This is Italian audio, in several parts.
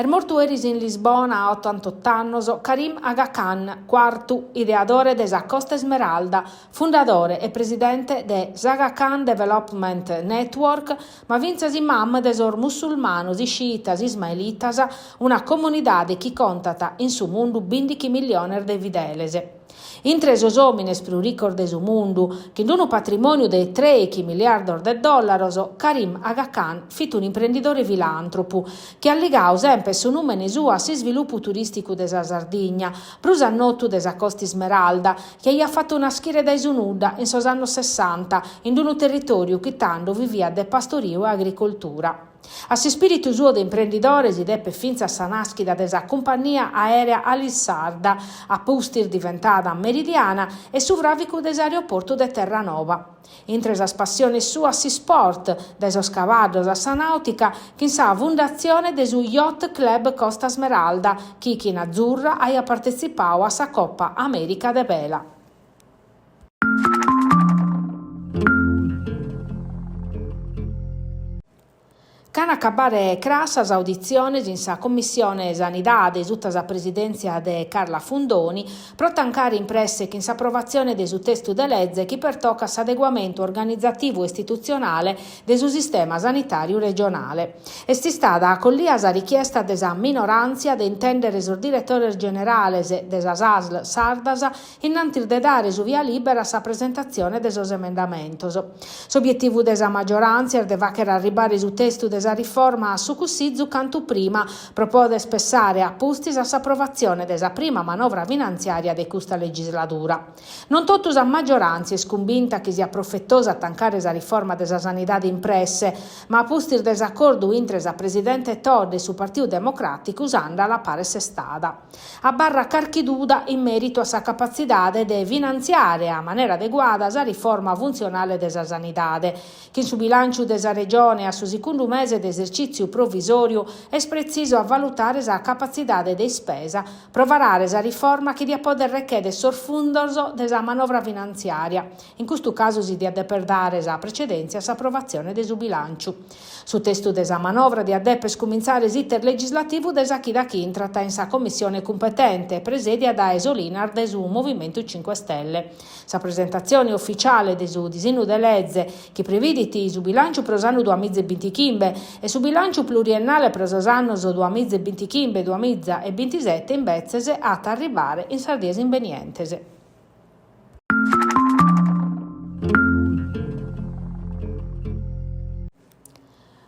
Er mortu eris in Lisbona a 88 annos Karim Aga Khan, quartu ideatore desa Costa Esmeralda, fundatore e presidente de Aga Khan Development Network, ma vinzas imam desor musulmanos, sciitas, ismaelitas, una comunidade chi contata in su mundu 20 milioni de videlese. Intre esos homines più ricos de su mundu, che in un patrimonio de 3 miliardi de dollari, Karim Aga Khan fit un imprenditore filantropo, che allegau sempre su numene sua si sviluppo turistico desa Sardigna, prus annotu desa Costa Esmeralda, che gli ha fatto una schiera da Isunudda in sos anni 60, in un territorio che tanto vivia de pastorio e agricoltura. A si spiritu suo de imprenditore si deppe finza sa nascita desa compagnia aerea Alisarda, a pustir diventata meridiana e suvravicu dell'aeroporto de Terranova. Intre sa passione sua si sport, desos cavallos a sa nautica, che in sa fondazione de su Yacht Club Costa Smeralda, chi in azzurra aia partecipau a sa Coppa America de Vela. Can acabare crasas audizioni in sa Commissione Sanidade sutta sa presidenza de Carla Fundoni, pro tancare impresse che in sa approvazione de su testo de legge che pertocca s'adeguamento organizzativo e istituzionale de su sistema sanitario regionale. Esti stata accollia sa richiesta de sa minoranza de intendere sul direttore generale de sa SASL Sardasa innanti de dare su via libera sa presentazione de sos emendamentos. S'obiettivo de sa maggioranza è de vacher arribare su testo de sa riforma su cusì canto prima propone spessare a pustis a s'approvazione desa prima manovra finanziaria de questa legislatura. Non totto sa maggioranza è sconvinta che sia profettosa a tancare sa riforma desa sanità impresse, ma a pustis desaccordo intre sa presidente Todd e su Partito Democratico usanda la pare sestada. A barra carchiduda in merito a sa capacità de finanziare a maniera adeguata sa riforma funzionale desa sanità, che in su bilancio desa regione a su secondo mese d'esercizio provvisorio è preciso a valutare la capacità di spesa, provare la riforma che dia poter richiedere sorfundoso della manovra finanziaria. In questo caso si dia per dare la precedenza all'approvazione del bilancio. Su testo della manovra di addeppe scominciare l'iter legislativo desa chi da chi intrata in sa commissione competente, presedia da Esolinar del su Movimento 5 Stelle. Sa presentazione ufficiale del su disegno de legge che prevediti su bilancio prosano 2025 e su bilancio pluriennale per los annos 2025-2027 invece ad arrivare in Sardiese invenientese.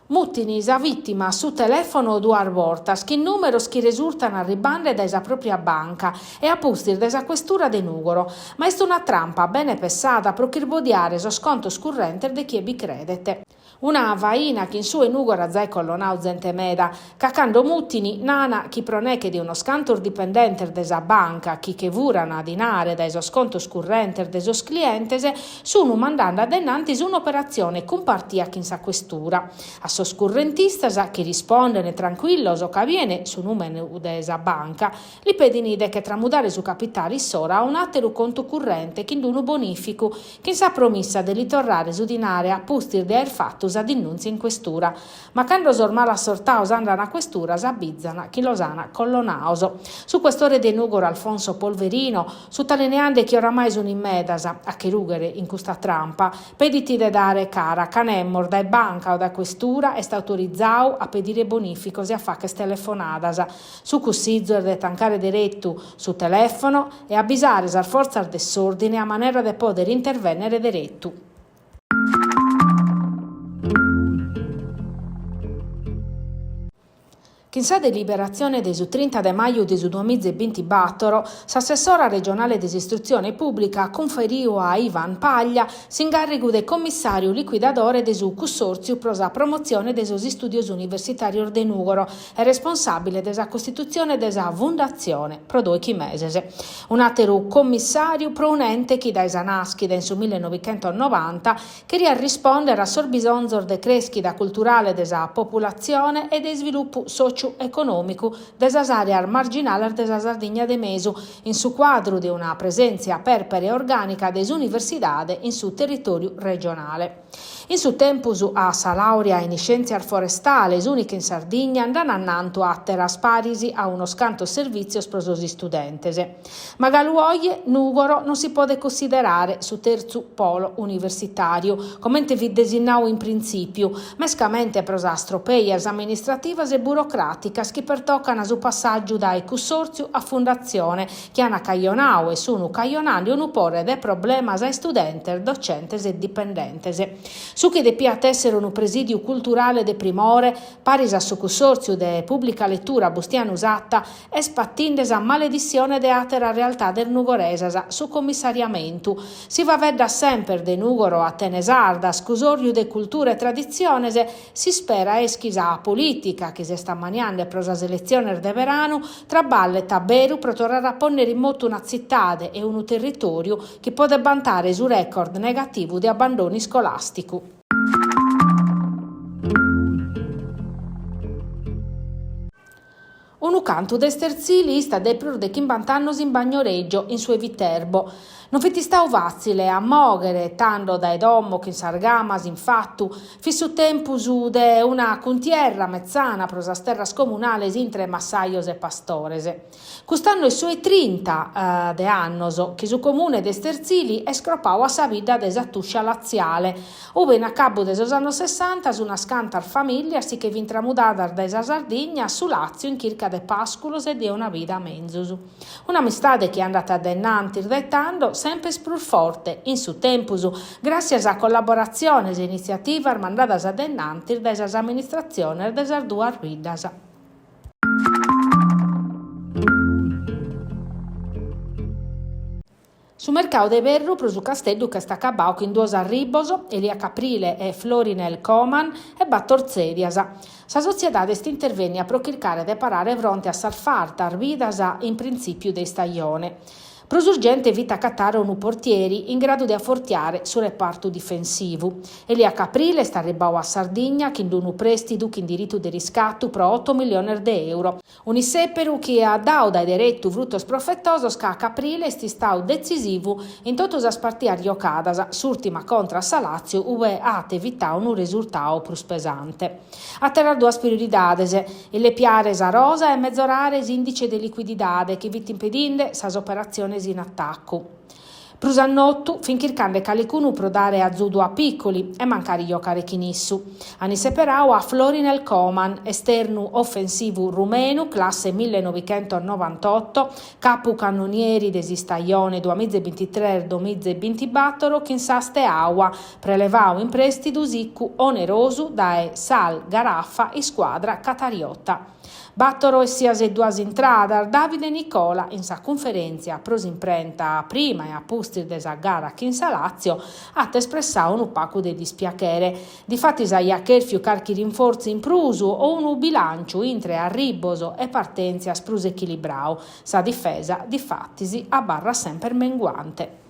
Muttinis a vittima su telefono duar voltas, che numeros che risultano arrivare da esa propria banca e a pustir da esa questura de Nugoro, ma è una trampa bene pensata pro chirbodiare so sconto scurrente de chi vi credete. Una vaina che in su e Nugora zai collonau zente meda, cacando muttini nana chi proneche di uno scantor dipendente desa banca, chi che vurana dinare da eso sconto scurrente desos clientese, sono mandando adenanti su un'operazione compartia chi in sa questura. A so scurrentistas che rispondono tranquillos o che avviene su numero desa banca, li pedinide che tramudare su capitali sora a un altro conto corrente che in uno bonifico, che in sa promessa di ritornare su dinare a pustir de aer fatto a dinunzi in questura, ma quando ormai la sortaus andano a questura s'abbizzana chi losana collonauso. Su questore de Nugoro Alfonso Polverino, su tale neande che oramai sono in medasa a che rugere in questa trampa, pediti de dare cara canemmor da banca o da questura è sta autorizzau a pedire bonifico e a fa che telefonadas. Su cussizzo de tancare diretto su telefono e avvisare sal forza al desordine a maniera de poter intervenire diretto. Che in sa deliberazione del 30 de maggio del 2024, l'assessora regionale dell'istruzione pubblica conferiu a Ivan Paglia s'ingarrigu del commissario liquidadore del consorzio pro la promozione dei studios universitari de Nugoro e responsabile della costituzione della fondazione pro 2 mesi. Un altro commissario pro un ente che da Esanaschi del 1990 che rispondere a sorbisonzor de crescita culturale della popolazione e del sviluppo socio-economico desa area marginale desa Sardigna de Mesu, in su quadro di una presenza perpera e organica des universidade in su territorio regionale. In su tempus a sa laurea in scienze forestali, unica in Sardegna, andranno annanto a teras parisi a uno scanto servizio sprososi studentese. Ma Galuoie, Nugoro non si può considerare su terzo polo universitario, come vi designau in principio, mescamente prosastro peias amministrativas e burocraticas che pertoccano su passaggio dai consorzio a fondazione che hanno caionau e sono caionando un porre dei problemi ai studenti, docentes e dipendentes. Su che depia essere un presidio culturale de primore, paris a su consorzio de pubblica lettura bustiano usata, e spattindes a maledizione de atera realtà del Nugoresas su commissariamento. Si va vedda sempre de Nugoro a Tenesarda, scusorio de cultura e tradizionese, si spera eschisa a politica che si sta maniando prosas elezioni de verano, tra balle e taberu per tornare a ponere in moto una cittade e un territorio che può bantare su record negativo di abbandoni scolastico. Un canto d'esterzili sta de più de 50 anni in Bagnoregio, in suo Viterbo. Non fi stau vazzile a moghere, tanto dai domo che in sargamas, in fattu, fi su tempus de una cuntierra mezzana prosas terras comunales intre massaios e pastorese. Quest'anno i suoi 30 de annos, che su comune d'esterzili è scropau a sa vita desattuscia laziale, ove in a cabo de sos annos 60 su una scantar famiglia si che vin tramudadar da esa Sardegna su Lazio in chirca de pasculos e de una vita menzus. Un'amistade che è andata addennante irdettando sempre più forte in su tempus, grazie a collaborazione e iniziative mandadas addennanti da esas amministrazioni de esas duas vidas. Su mercato de Verru, pro su castello che sta acabau in due arribos, Elia Caprile e Florinel Coman e Battorzedias. Sa società sti interventi a procircare de parare fronte a salfarta arvidas in principio de stagione. Prosurgente vita cattare un portieri in grado di affortiare sul reparto difensivo. Elia Caprile sta arribau a Sardegna che in un prestito che in diritto di riscatto pro 8 milioni di euro. Uniseperu che ha dato dai diretto fruttos profettosos che a Caprile sti stau decisivo in totus as partias giocadas, s'ultima contra Salazio ove ha evitato un risultato più pesante. A terra due prioridades, e le piares a rosa e mezzorares indice di liquididade che vit impedinde sas operazioni in attacco. Prusannottu fin chircande calicunu pro dare a zudu a piccoli e mancare giocare chinissu. Aniseperau a Florinel Coman, esternu offensivo rumeno, classe 1998, capo cannonieri desistaglione 2023-2024, che in saste aua prelevau in prestito siccu onerosu da Sal Garaffa e squadra Catariotta. Battoro e sia se duas intradar, Davide Nicola in sa conferenza pros imprenta prima e a pustir de sa gara che in Salazio ha espressato un opaco de dispiacere. Difatti sa iacherfiu carchi rinforzi in prusu o un bilancio intre arriboso e partenza sprus equilibrao. Sa difesa difattisi a barra sempre menguante.